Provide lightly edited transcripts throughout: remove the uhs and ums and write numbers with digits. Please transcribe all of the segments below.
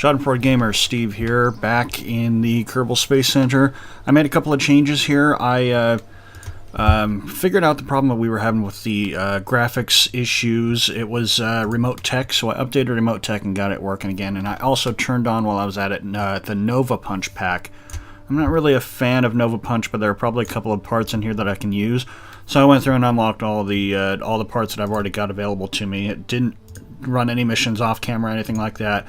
Schadenfreude Gamer, Steve here, back in the Kerbal Space Center. I made a couple of changes here. I figured out the problem that we were having with the graphics issues. It was RemoteTech, so I updated RemoteTech and got it working again. And I also turned on, while I was at it, the Nova Punch pack. I'm not really a fan of Nova Punch, but there are probably a couple of parts in here that I can use. So I went through and unlocked all the parts that I've already got available to me. It didn't run any missions off camera or anything like that.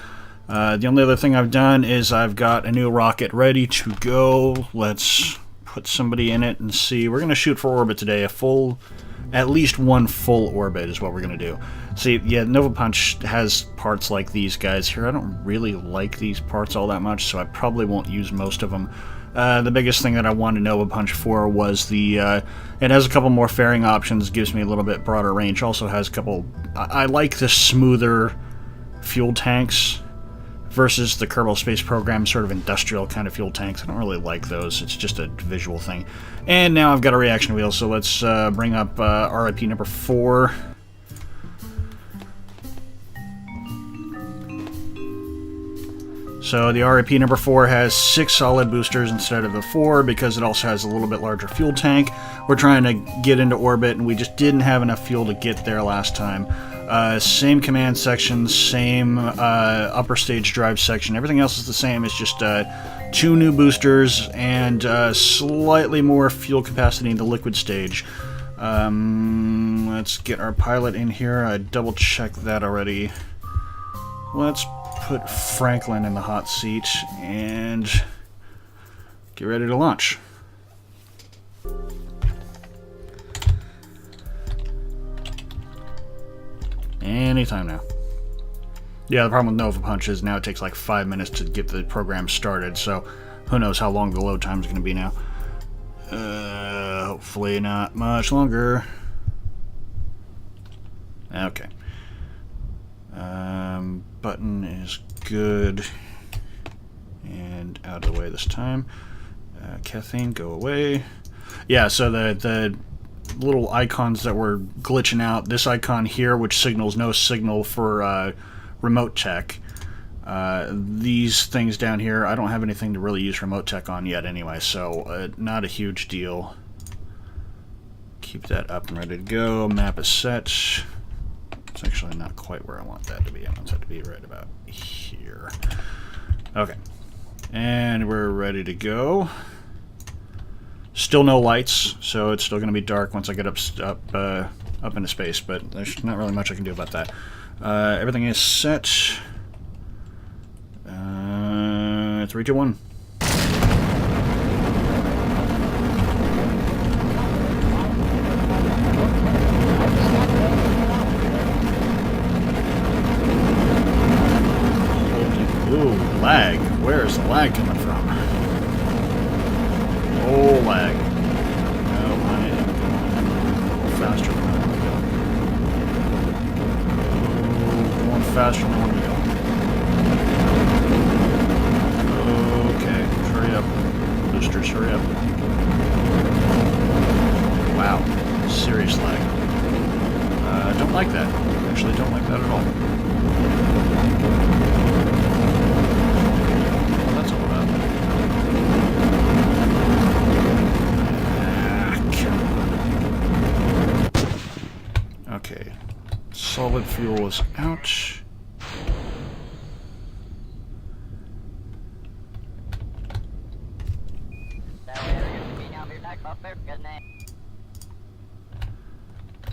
The only other thing I've done is I've got a new rocket ready to go. Let's put somebody in it and see. We're going to shoot for orbit today. At least one full orbit is what we're going to do. See, yeah, Nova Punch has parts like these guys here. I don't really like these parts all that much, so I probably won't use most of them. The biggest thing that I wanted Nova Punch for was it has a couple more fairing options, gives me a little bit broader range. Also has a couple, I like the smoother fuel tanks versus the Kerbal Space Program sort of industrial kind of fuel tanks. I don't really like those. It's just a visual thing. And now I've got a reaction wheel, so let's bring up RIP number 4. So the RIP number 4 has 6 solid boosters instead of the 4 because it also has a little bit larger fuel tank. We're trying to get into orbit and we just didn't have enough fuel to get there last time. Same command section, same upper stage drive section. Everything else is the same. It's just 2 new boosters and slightly more fuel capacity in the liquid stage. Let's get our pilot in here. I double checked that already. Let's put Franklin in the hot seat and get ready to launch. Anytime now. Yeah, the problem with Nova Punch is now it takes like 5 minutes to get the program started, so who knows how long the load time is going to be now. Hopefully not much longer. Okay. Button is good. And out of the way this time. Kethane, go away. Yeah, so the little icons that were glitching out, this icon here, which signals no signal for RemoteTech. These things down here, I don't have anything to really use RemoteTech on yet anyway, so not a huge deal. Keep that up and ready to go. Map is set. It's actually not quite where I want that to be. I want that to be right about here. Okay. And we're ready to go. Still no lights, so it's still going to be dark once I get up into space, but there's not really much I can do about that. Everything is set. 3, 2, 1. Ooh, lag. Where's the lag coming from? Oh, lag. No, I am going a little faster than I want to go. Oh, going faster than I want to go. Okay, hurry up. Boosters, hurry up. Wow, serious lag. Don't like that. Actually, don't like that at all. Well, that's all about it. Okay, solid fuel is out.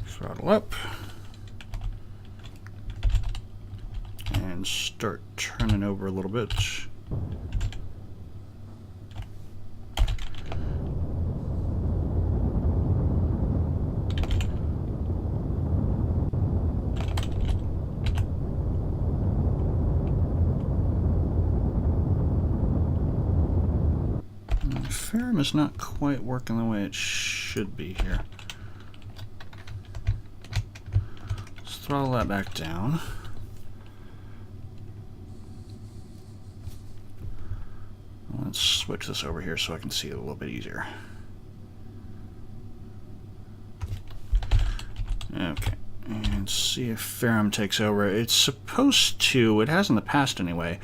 Throttle up. And start turning over a little bit. Ferram is not quite working the way it should be here. Let's throttle that back down. Let's switch this over here so I can see it a little bit easier. Okay, and see if Ferram takes over. It's supposed to, it has in the past anyway,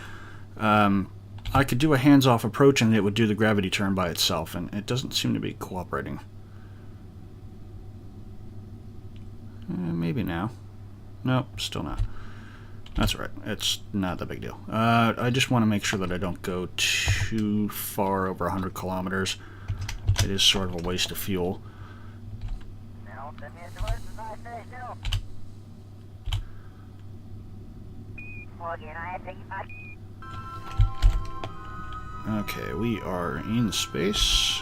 I could do a hands-off approach and it would do the gravity turn by itself, and it doesn't seem to be cooperating. Maybe now. Nope, still not. That's all right. It's not that big deal. I just want to make sure that I don't go too far over 100 kilometers. It is sort of a waste of fuel. Okay, we are in space.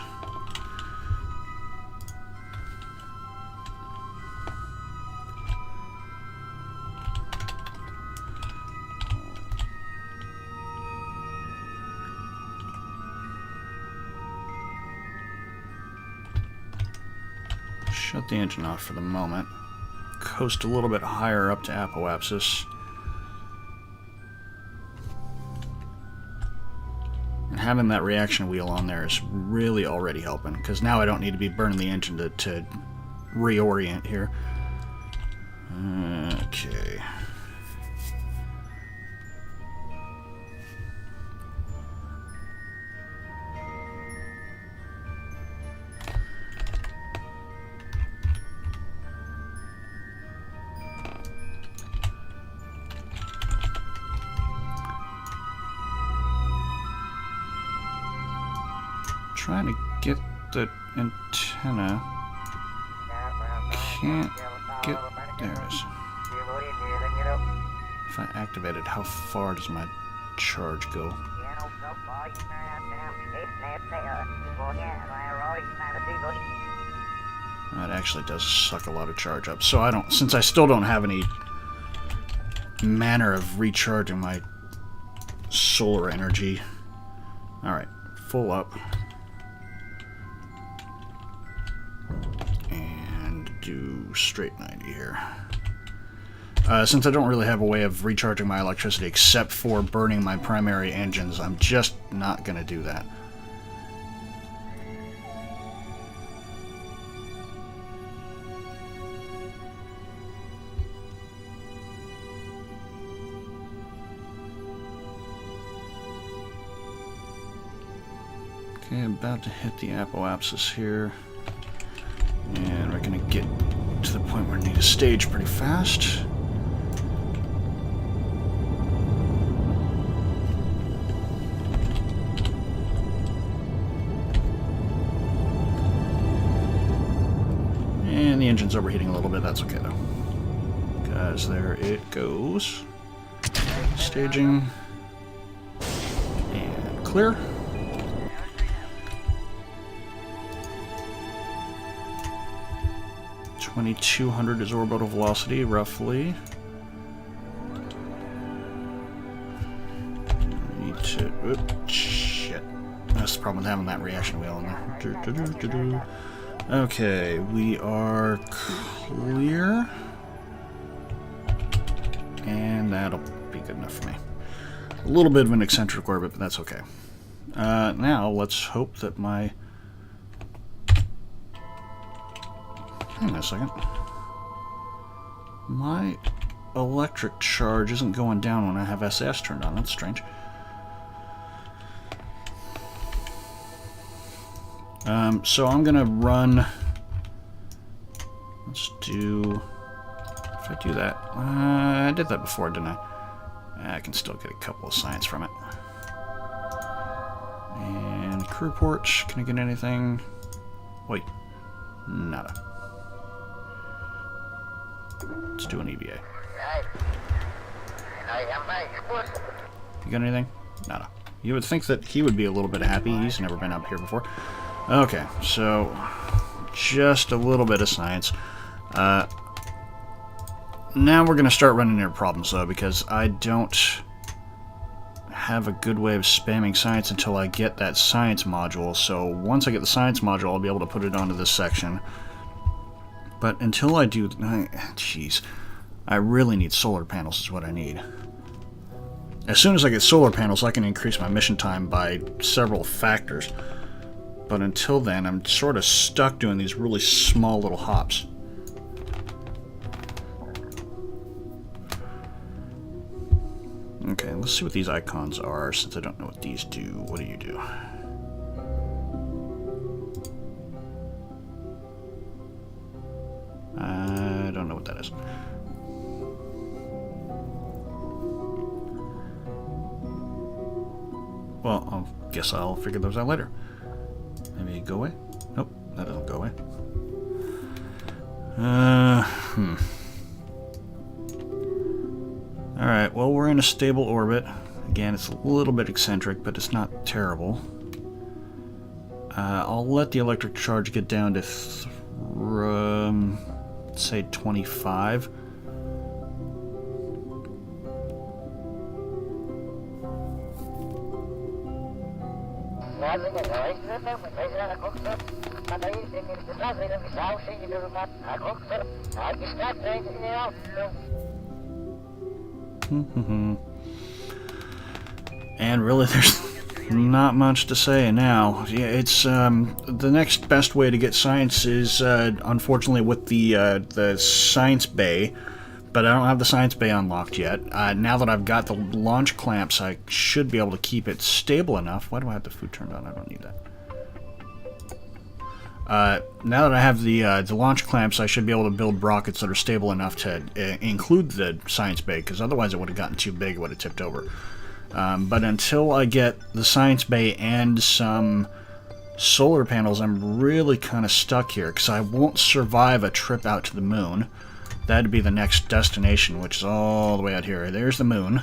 Shut the engine off for the moment. Coast a little bit higher up to apoapsis. And having that reaction wheel on there is really already helping, because now I don't need to be burning the engine to reorient here. Okay. Trying to get the antenna. Can't get. There it is. If I activate it, how far does my charge go? That actually does suck a lot of charge up. So I don't, since I still don't have any manner of recharging my solar energy. Alright, full up. Do straight 90 here. Since I don't really have a way of recharging my electricity except for burning my primary engines, I'm just not going to do that. Okay, about to hit the apoapsis here. And we're going to get to the point where we need a stage pretty fast. And the engine's overheating a little bit. That's okay, though. Because there it goes. Staging. And clear. 2200 is orbital velocity, roughly. Need to... Oops, shit. That's the problem with having that reaction wheel in there. Okay, we are clear. And that'll be good enough for me. A little bit of an eccentric orbit, but that's okay. Now, let's hope that my... Hang on a second. My electric charge isn't going down when I have SAS turned on. That's strange. So I'm gonna run. Let's do. If I do that, I did that before, didn't I? I can still get a couple of science from it. And crew port. Can I get anything? Wait, nada. Let's do an EVA. You got anything? Nada. You would think that he would be a little bit happy. He's never been up here before. Okay, so just a little bit of science. Now we're going to start running into problems, though, because I don't have a good way of spamming science until I get that science module. So once I get the science module, I'll be able to put it onto this section. But until I do... Jeez. I really need solar panels is what I need. As soon as I get solar panels, I can increase my mission time by several factors. But until then, I'm sort of stuck doing these really small little hops. Okay, Let's see what these icons are, since I don't know what these do. What do you do? I don't know what that is. Well, I guess I'll figure those out later. Maybe go away? Nope, that doesn't go away. Alright, well, we're in a stable orbit. Again, it's a little bit eccentric, but it's not terrible. I'll let the electric charge get down to, say, 25. And really, there's not much to say now. Yeah, it's the next best way to get science is unfortunately with the science bay, but I don't have the science bay unlocked yet. Now that I've got the launch clamps, I should be able to keep it stable enough. Why do I have the food turned on? I don't need that. Now that I have the launch clamps, I should be able to build rockets that are stable enough to include the science bay, because otherwise it would have gotten too big, it would have tipped over. But until I get the science bay and some solar panels, I'm really kind of stuck here, because I won't survive a trip out to the moon. That'd be the next destination, which is all the way out here. There's the moon.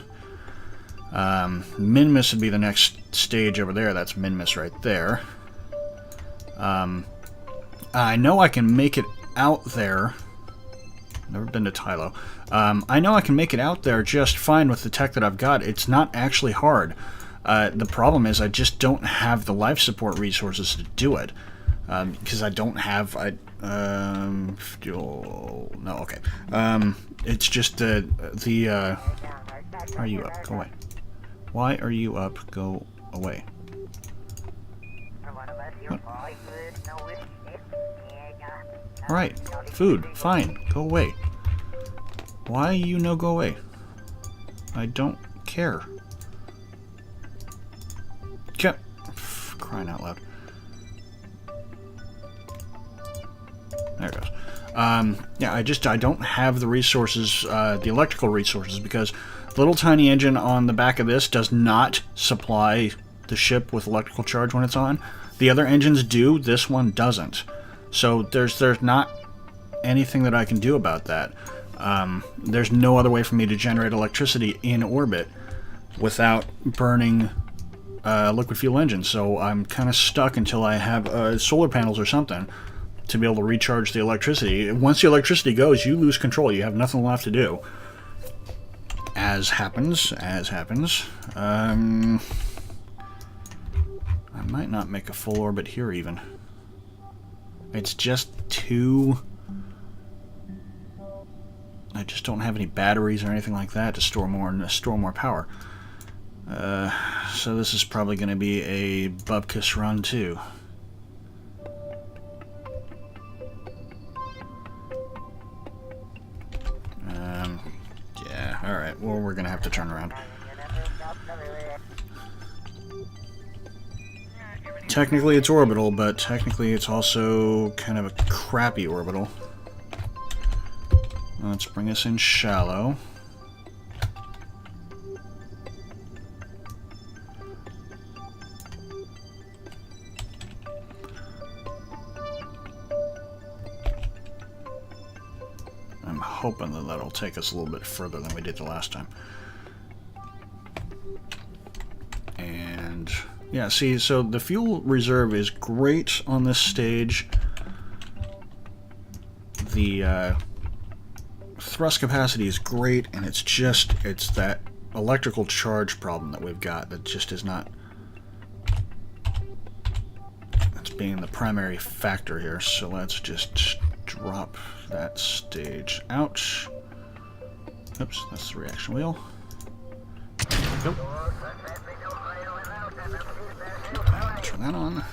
Minmus would be the next stage over there. That's Minmus right there. I know I can make it out there. Never been to Tylo. I know I can make it out there just fine with the tech that I've got. It's not actually hard. The problem is I just don't have the life support resources to do it. Because I don't have... no, okay. It's just why are you up? Go away. Why are you up? Go away. What? Alright, food, fine, go away. Why you no go away? I don't care. Crying out loud. There it goes. Yeah, I don't have the resources, the electrical resources, because the little tiny engine on the back of this does not supply the ship with electrical charge when it's on. The other engines do, this one doesn't. So there's not anything that I can do about that. There's no other way for me to generate electricity in orbit without burning liquid fuel engines. So I'm kind of stuck until I have solar panels or something to be able to recharge the electricity. Once the electricity goes, you lose control. You have nothing left to do. As happens. I might not make a full orbit here even. It's just too... I just don't have any batteries or anything like that to store more power. So this is probably going to be a bupkis run too. Yeah, alright, well we're going to have to turn around. Technically it's orbital, but technically it's also kind of a crappy orbital. Let's bring us in shallow. I'm hoping that that'll take us a little bit further than we did the last time. And yeah, see, so the fuel reserve is great on this stage. The thrust capacity is great, and it's that electrical charge problem that we've got that just is not... That's being the primary factor here, so let's just drop that stage out. Oops, that's the reaction wheel. There we go. Turn that on.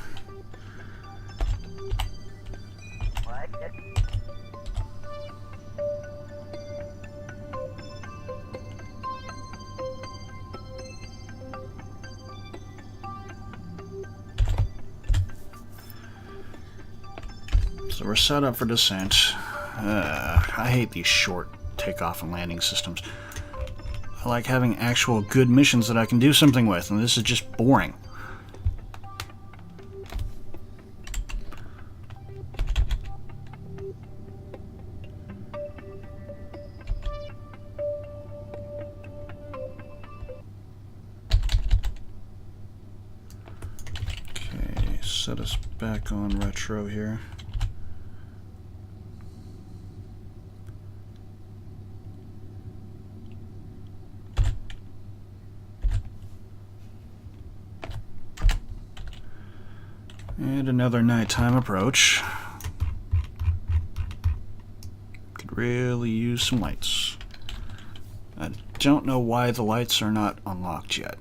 So we're set up for descent. I hate these short takeoff and landing systems. I like having actual good missions that I can do something with, and this is just boring. Okay, set us back on retro here. And another nighttime approach. Could really use some lights. I don't know why the lights are not unlocked yet.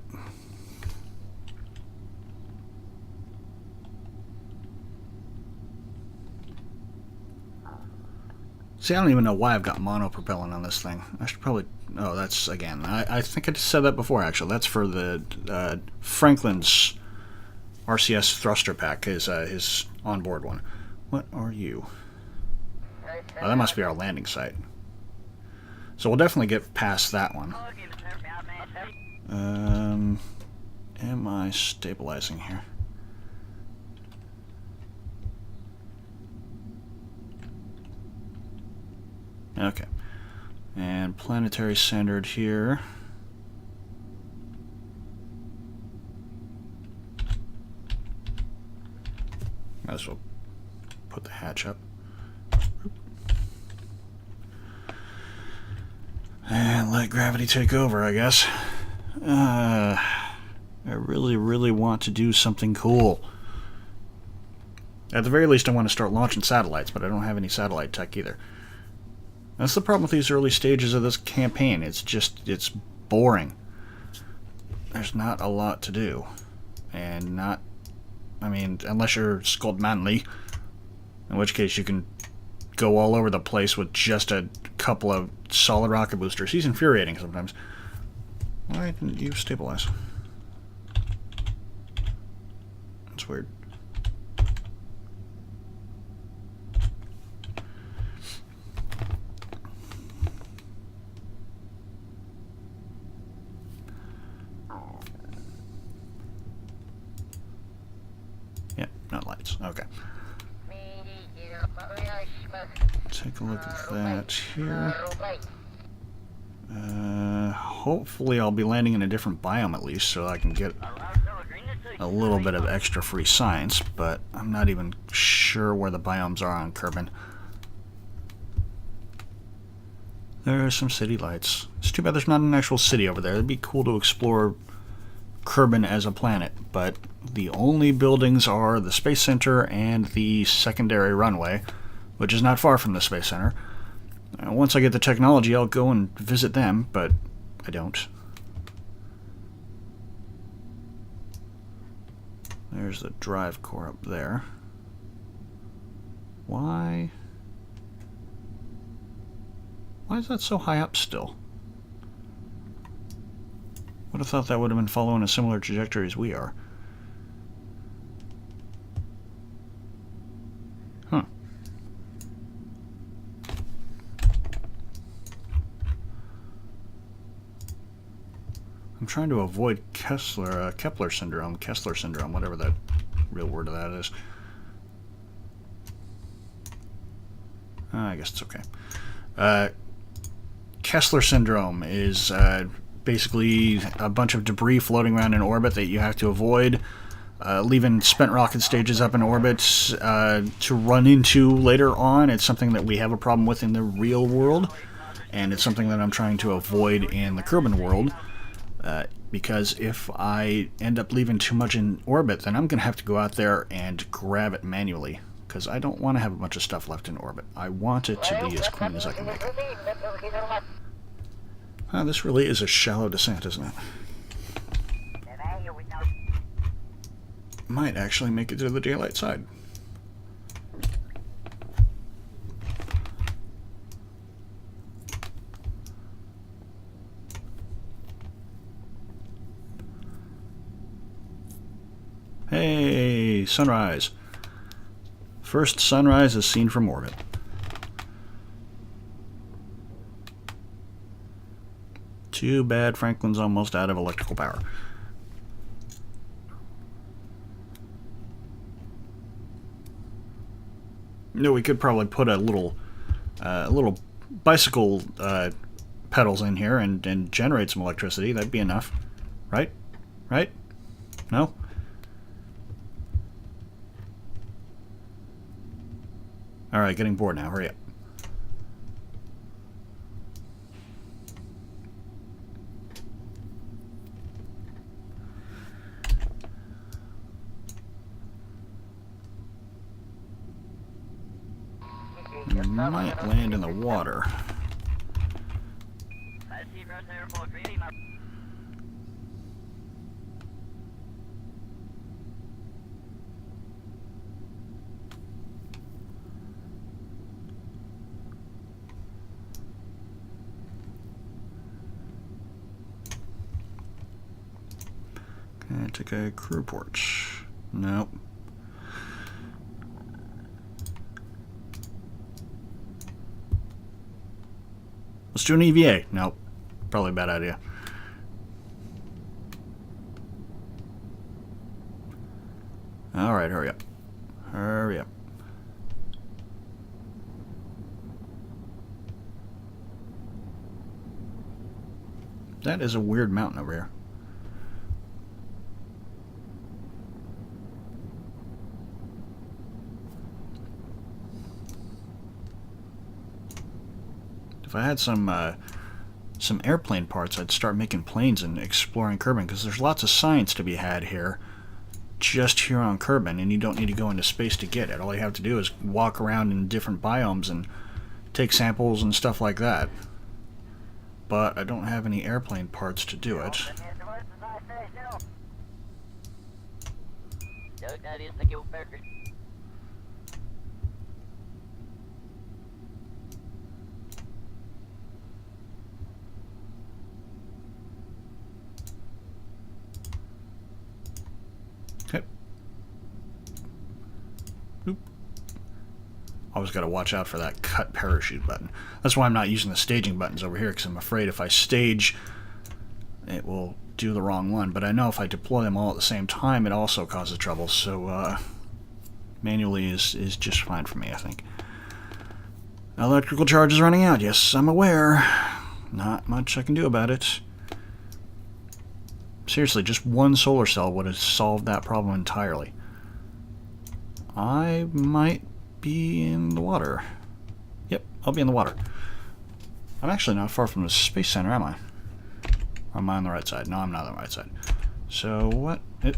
See, I don't even know why I've got monopropellant on this thing. I should probably... Oh, that's, again, I think I just said that before, actually. That's for the Franklin's RCS thruster pack, his onboard one. What are you? Oh, that must be our landing site. So we'll definitely get past that one. Am I stabilizing here? Okay. And planetary centered here. Might as well put the hatch up. And let gravity take over, I guess. I really, really want to do something cool. At the very least, I want to start launching satellites, but I don't have any satellite tech either. That's the problem with these early stages of this campaign. It's boring. There's not a lot to do. And not... I mean, unless you're Skuld Manley, in which case you can go all over the place with just a couple of solid rocket boosters. He's infuriating sometimes. Why didn't you stabilize? That's weird. Not lights. Okay. Take a look at that here. Hopefully I'll be landing in a different biome at least, so I can get a little bit of extra free science, but I'm not even sure where the biomes are on Kerbin. There are some city lights. It's too bad there's not an actual city over there. It'd be cool to explore Kerbin as a planet, but the only buildings are the Space Center and the secondary runway, which is not far from the Space Center. Once I get the technology, I'll go and visit them, but I don't. There's the drive core up there. Why is that so high up still? Would have thought that would have been following a similar trajectory as we are. Huh. I'm trying to avoid Kepler syndrome, whatever that real word of that is. I guess it's okay. Kessler syndrome is basically a bunch of debris floating around in orbit that you have to avoid, leaving spent rocket stages up in orbit to run into later on. It's something that we have a problem with in the real world, and it's something that I'm trying to avoid in the Kerbin world, because if I end up leaving too much in orbit, then I'm going to have to go out there and grab it manually, because I don't want to have a bunch of stuff left in orbit. I want it to be as clean as I can make it. This really is a shallow descent, isn't it? Might actually make it to the daylight side. Hey, sunrise. First sunrise is seen from orbit. Too bad Franklin's almost out of electrical power. No, we could probably put a little bicycle pedals in here and generate some electricity. That'd be enough, right? Right? No? All right, getting bored now. Hurry up. Might land in the water. Can I take a crew port? Nope. Let's do an EVA. Nope. Probably a bad idea. Alright, hurry up. Hurry up. That is a weird mountain over here. If I had some airplane parts, I'd start making planes and exploring Kerbin, because there's lots of science to be had here, just here on Kerbin, and you don't need to go into space to get it. All you have to do is walk around in different biomes and take samples and stuff like that. But I don't have any airplane parts to do it. Okay. Oop. Always got to watch out for that cut parachute button. That's why I'm not using the staging buttons over here, because I'm afraid if I stage, it will do the wrong one. But I know if I deploy them all at the same time, it also causes trouble. So manually is just fine for me, I think. Electrical charge is running out. Yes, I'm aware. Not much I can do about it. Seriously, just one solar cell would have solved that problem entirely. I might be in the water. Yep, I'll be in the water. I'm actually not far from the Space Center, am I? Or am I on the right side? No, I'm not on the right side. So what? I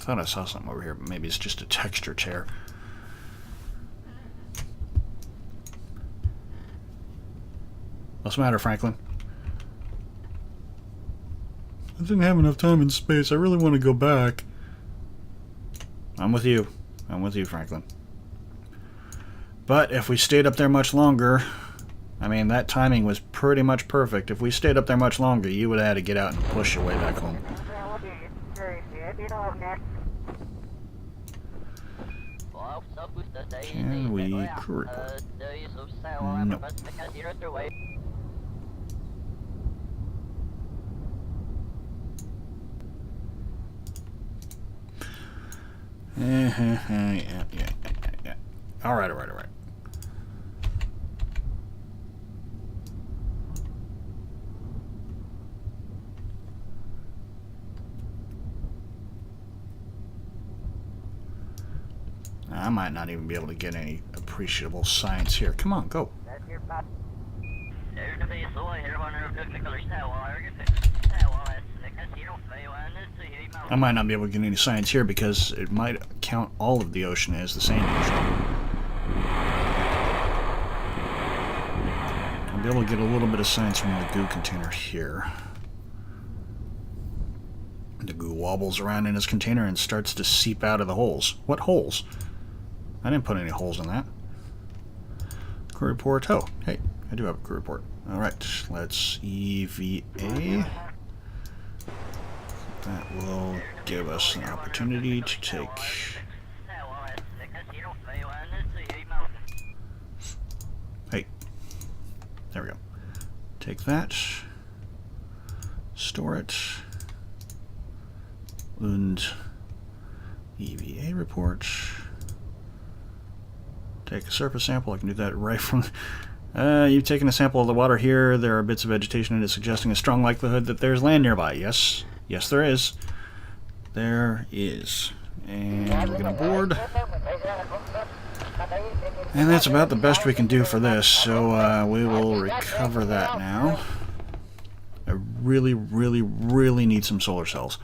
thought I saw something over here, but maybe it's just a texture tear. What's the matter, Franklin? I didn't have enough time in space. I really want to go back. I'm with you. I'm with you, Franklin. But if we stayed up there much longer, I mean, that timing was pretty much perfect. If we stayed up there much longer, you would have had to get out and push your way back home. Can we crew report? No. Yeah. Alright. I might not even be able to get any appreciable science here. Come on, go. I might not be able to get any science here because it might count all of the ocean as the same ocean. I'll be able to get a little bit of science from the goo container here. The goo wobbles around in his container and starts to seep out of the holes. What holes? I didn't put any holes in that. Crew report. Oh, hey, I do have a crew report. Alright, let's EVA. That will give us an opportunity to take... Hey. There we go. Take that. Store it. And EVA report. Take a surface sample. I can do that right from... you've taken a sample of the water here. There are bits of vegetation and it's suggesting a strong likelihood that there's land nearby. Yes. Yes, there is. There is. And we're going to board. And that's about the best we can do for this. So we will recover that now. I really, really, really need some solar cells.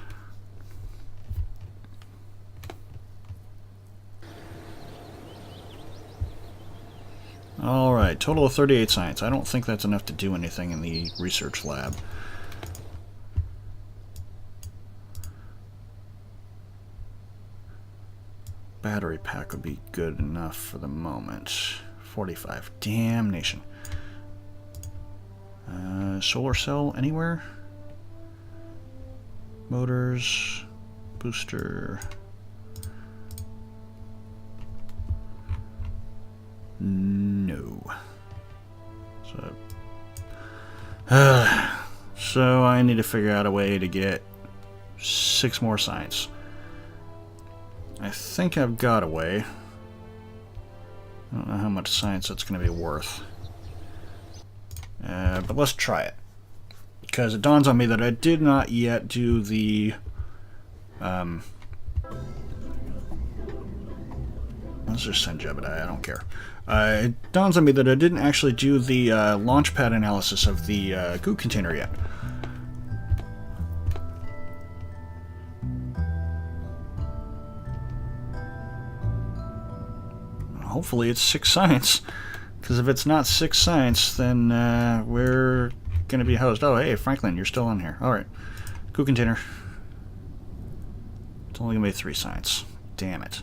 Alright, total of 38 science. I don't think that's enough to do anything in the research lab. Battery pack would be good enough for the moment. 45. Damnation. Solar cell anywhere? Motors. Booster. No. So I need to figure out a way to get 6 more science. I think I've got a way. I don't know how much science that's going to be worth. But let's try it. Because it dawns on me that I did not yet do the... let's just send Jebediah, I don't care. It dawns on me that I didn't actually do the launch pad analysis of the goo container yet. Hopefully it's 6 science, because if it's not 6 science, then we're going to be hosed. Oh, hey, Franklin, you're still on here. Alright. Goo container. It's only going to be 3 science. Damn it.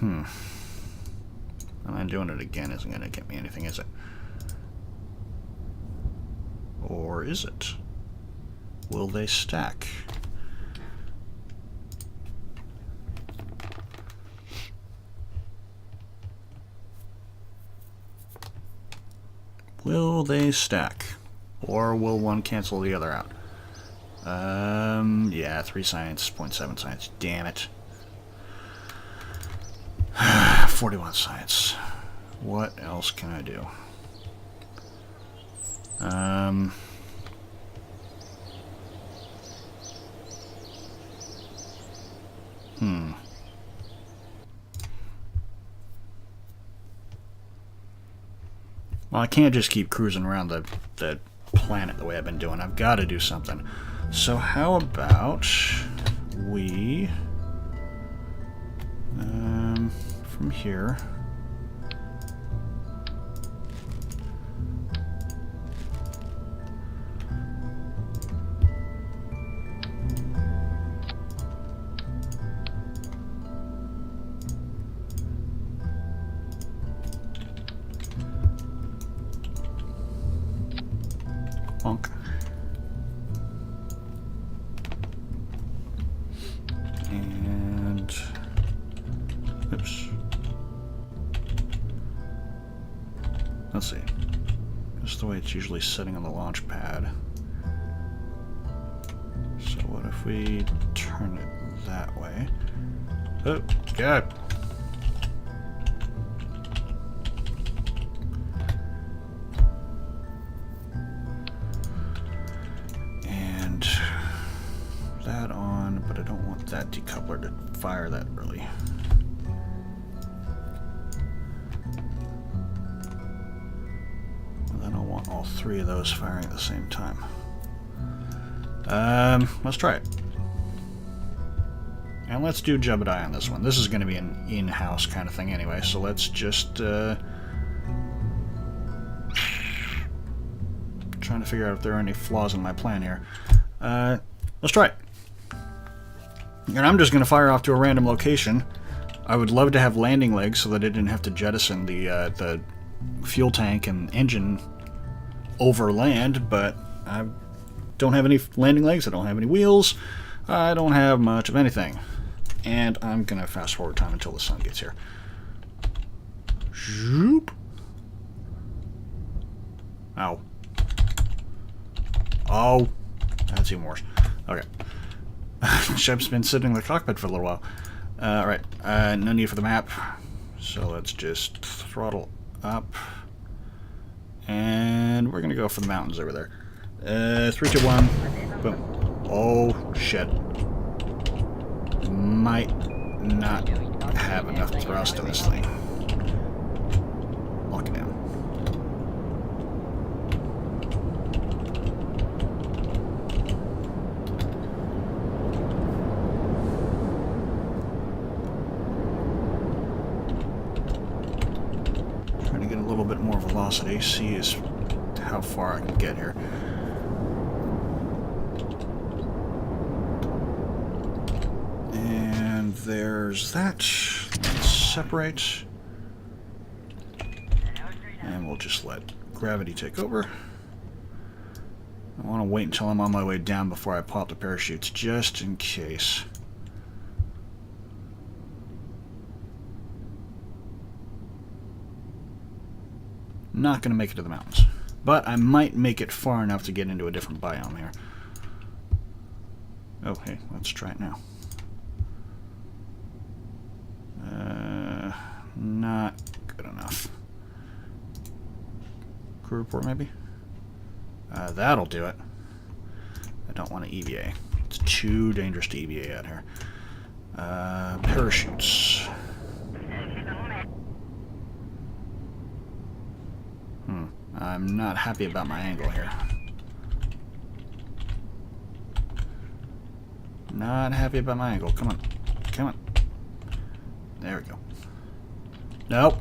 And then doing it again isn't going to get me anything, is it? Or is it? Will they stack? Will they stack? Or will one cancel the other out? Yeah, 3 science, 0.7 science. Damn it. 41 science. What else can I do? Well, I can't just keep cruising around the planet the way I've been doing. I've got to do something. So how about we... from here... Bonk. And... oops. Let's see. Just the way it's usually sitting on the launch pad. So what if we turn it that way? Oh, God. And that on, but I don't want that decoupler to fire that early. All 3 of those firing at the same time. Let's try it. And let's do Jebediah on this one. This is going to be an in-house kind of thing anyway, so let's just trying to figure out if there are any flaws in my plan here. Let's try it. And I'm just going to fire off to a random location. I would love to have landing legs so that I didn't have to jettison the fuel tank and engine over land, but don't have any landing legs, I don't have any wheels, I don't have much of anything. And I'm going to fast forward time until the sun gets here. Zoop. Ow. Oh. That's even worse. Okay. Shep's been sitting in the cockpit for a little while. Alright. No need for the map. So let's just throttle up. And we're going to go for the mountains over there. 3, 2, 1. Boom. Oh, shit. Might not have enough thrust in this thing. Lock it down. Trying to get a little bit more velocity. See is how far I can get here. And there's that. Let's separate. And we'll just let gravity take over. I want to wait until I'm on my way down before I pop the parachutes, just in case. Not going to make it to the mountains. But I might make it far enough to get into a different biome here. Oh, hey, let's try it now. Not good enough. Crew report, maybe? That'll do it. I don't want to EVA. It's too dangerous to EVA out here. Parachutes. I'm not happy about my angle here. Not happy about my angle. Come on. Come on. There we go. Nope.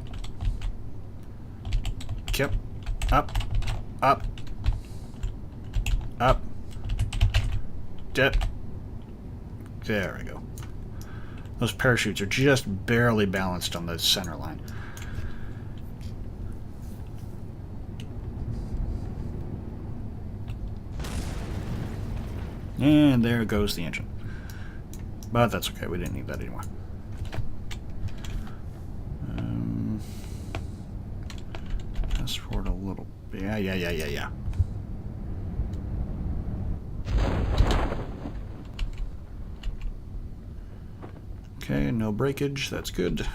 Yep. Up. Up. Up. Dip. There we go. Those parachutes are just barely balanced on the center line. And there goes the engine. But that's okay, we didn't need that anymore. Fast forward a little bit. Yeah. Okay, no breakage, that's good.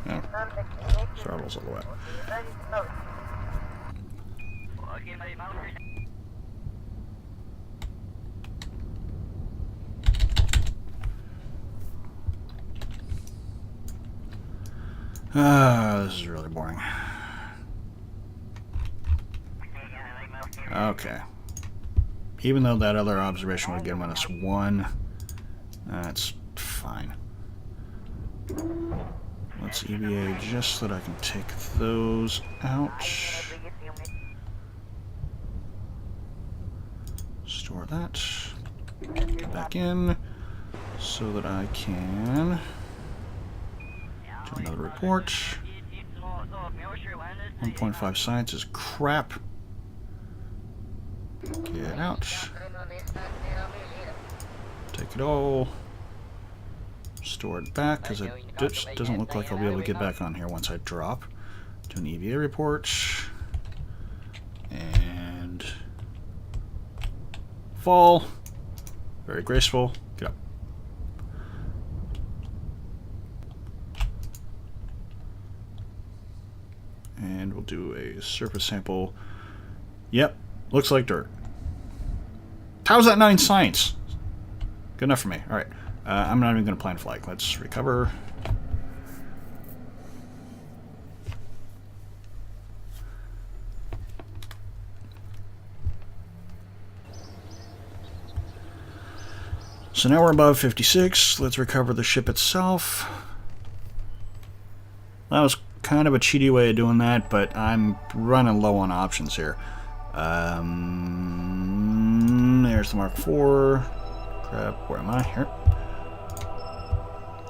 Oh, throttle's all the way. This is really boring. Okay. Even though that other observation would have given us 1, that's fine. Let's EVA just so that I can take those out. Store that. Back in so that I can do another report. 1.5 science is crap. Get out. Take it all. Store it back, because it just doesn't look like I'll be able to get back on here once I drop. Do an EVA report. And fall. Very graceful. Get up. And we'll do a surface sample. Yep, looks like dirt. How's that 9 science? Good enough for me. Alright. I'm not even going to plant a flag. Let's recover. So now we're above 56. Let's recover the ship itself. That was kind of a cheaty way of doing that, but I'm running low on options here. There's the Mark IV. Crap, where am I? Here.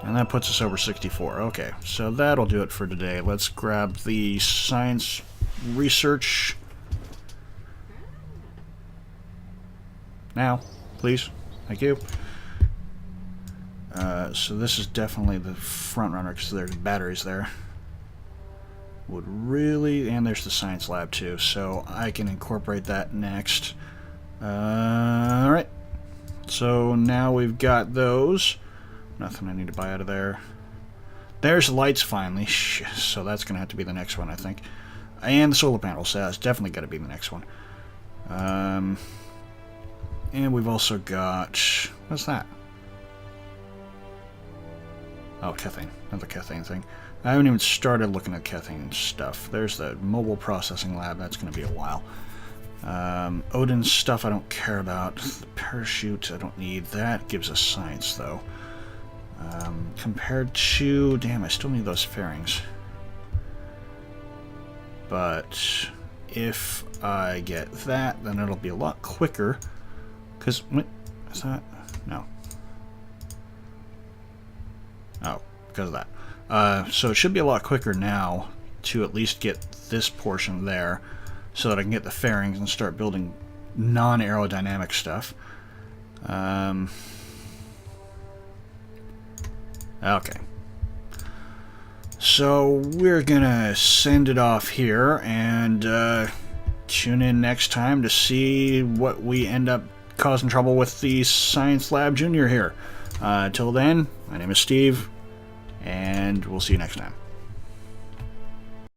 And that puts us over 64. Okay, so that'll do it for today. Let's grab the science research. Now, please. Thank you. So this is definitely the front runner because there's batteries there. Would really, and there's the science lab too, so I can incorporate that next. Alright, so now we've got those. Nothing I need to buy out of there. There's lights finally, so that's going to have to be the next one, I think. And the solar panels, so that's definitely got to be the next one. And we've also got, what's that? Oh, Kethane, another Kethane thing. I haven't even started looking at Kethane stuff. There's the mobile processing lab, that's going to be a while. Odin's stuff I don't care about. The parachute, I don't need that. Gives us science, though. Compared to... Damn, I still need those fairings. But if I get that, then it'll be a lot quicker. Because... What? Is that... No. Oh, because of that. So it should be a lot quicker now to at least get this portion there so that I can get the fairings and start building non-aerodynamic stuff. Okay. So we're gonna send it off here and tune in next time to see what we end up causing trouble with the Science Lab Junior here. Till then, my name is Steve, and we'll see you next time.